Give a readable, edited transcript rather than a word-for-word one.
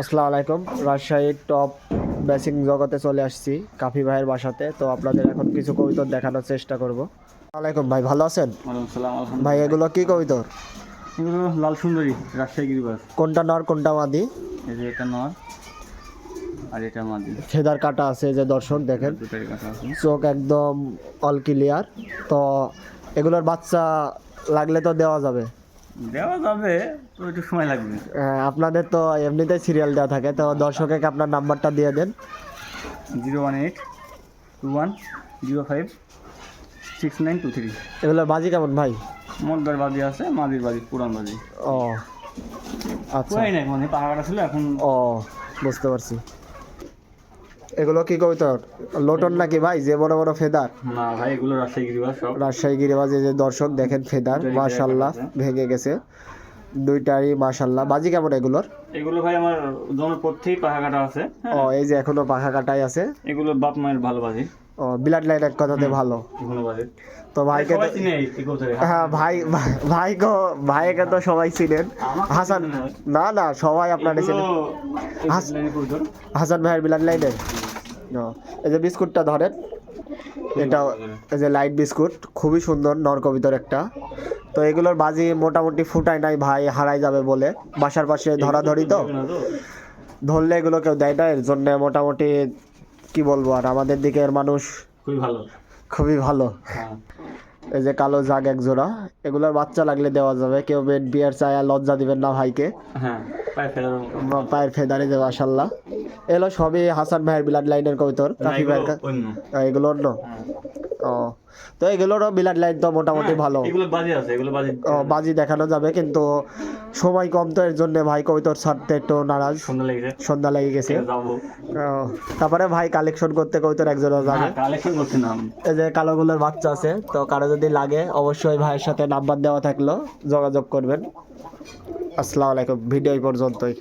আসসালামু আলাইকুম। রাজশাহীর টপ বেসিং জগতে চলে আসছি কাফি ভাইয়ের বাসাতে। তো আপনাদের এখন কিছু কবুতর দেখানোর চেষ্টা করব। আলাইকুম ভাই, ভালো আছেন? ওয়ালাইকুম সালাম। ভাই এগুলো কি কবুতর? এগুলো লাল সুন্দরী রাজশাহী গিরিবাস। কোনটা নর কোনটা মাদি? এই যে এটা নর আর এটা মাদি। ফেদার কাটা আছে যে দর্শক দেখেন, দুটাই কথা আছে। চোখ একদম অল ক্লিয়ার। তো এগুলোর বাচ্চা লাগলে তো দেওয়া যাবে? দেওয়া যাবে, তো একটু সময় লাগবে। আপনাদের তো এমনিতেই সিরিয়াল দেওয়া থাকে, তো দর্শককে আপনার নাম্বারটা দিয়ে দেন। 01821056923। এগুলোর বাজি কেমন ভাই? মদ্দার বাজি আছে, মাদির বাজি পুরান বাজি। ও আচ্ছা, পুরাই নাই মানে পাহাড়া ছিল এখন। ও বুঝতে পারছি। এগুলো কি কবুতর? লোটন নাকি ভাই, যে বড় বড় ফেদার? না ভাই, এগুলো রাজশাহী গিরিবাস সব। রাজশাহী গিরিবাজে যে দর্শক দেখেন ফেদার, দুইটারই মাশাল্লাহ ফেদার আছে। ভেঙে গেছে দুইটারই মাশাল্লাহ। বাজি কেমন এগুলোর? এগুলো ভাই আমার জনের পথেই পাহা কাটা আছে। ও এই যে এখনো পাখা কাটাই আছে। এগুলো বাপ মায়ের ভালো বাজি। ও ব্লাড লাইন এক কথাতে ভালো। ভালো বাজি। তো ভাইকে সবাই তো চিনে এই কবুতরে। হ্যাঁ ভাইকে তো সবাই চিনেন। হাসান না না, সবাই আপনার চিনেন। হাসান ভাইয়ের ব্লাড লাইনের। এই যে বিস্কুটটা ধরেন, এটা এই যে লাইট বিস্কুট, খুবই সুন্দর নর কবিতর একটা। তো এগুলোর বাজি মোটামুটি ফুটায় নাই ভাই, হারাই যাবে বলে বাসার পাশে ধরাধরি, তো ধরলে এগুলো কেউ দেয় না। এর জন্য মোটামুটি কি বলবো, আর আমাদের দিকের মানুষ খুবই ভালো। খুবই ভালো। হ্যাঁ। এই যে কালো জাগ এক জোড়া, এগুলোর বাচ্চা লাগলে দেওয়া যাবে। কেউ বেড বিয়ার চায়, লজ্জা দিবেন না ভাইকে। হ্যাঁ, পায়ে ফেলার পায়ের ফেদারে যে মাশাল্লাহ। এগুলো সবই হাসান ভাইয়ের ব্লাড লাইনের কবিতর, কাফি ভাইয়ের অন্য। এগুলো অন্য। ও তো এগুলোরও ব্লাড লাইন তো মোটামুটি ভালো। এগুলো বাজি আছে, এগুলো বাজি। ও বাজি দেখানো যাবে, কিন্তু সময় কম, তো এর জন্য ভাই কবিতর ছাড়তে একটু নারাজ। সন্ধ্যা লেগে গেছে। যাবো। তারপরে ভাই কালেকশন করতে কবিতর একজনও যাবে। কালেকশন করতে নাম। এই যে কালোগুলোর বাচ্চা আছে, তো কারো যদি লাগে অবশ্যই ভাইয়ের সাথে নাম্বার দেওয়া থাকলো, যোগাযোগ করবেন। আসসালামু আলাইকুম, ভিডিও এই পর্যন্তই।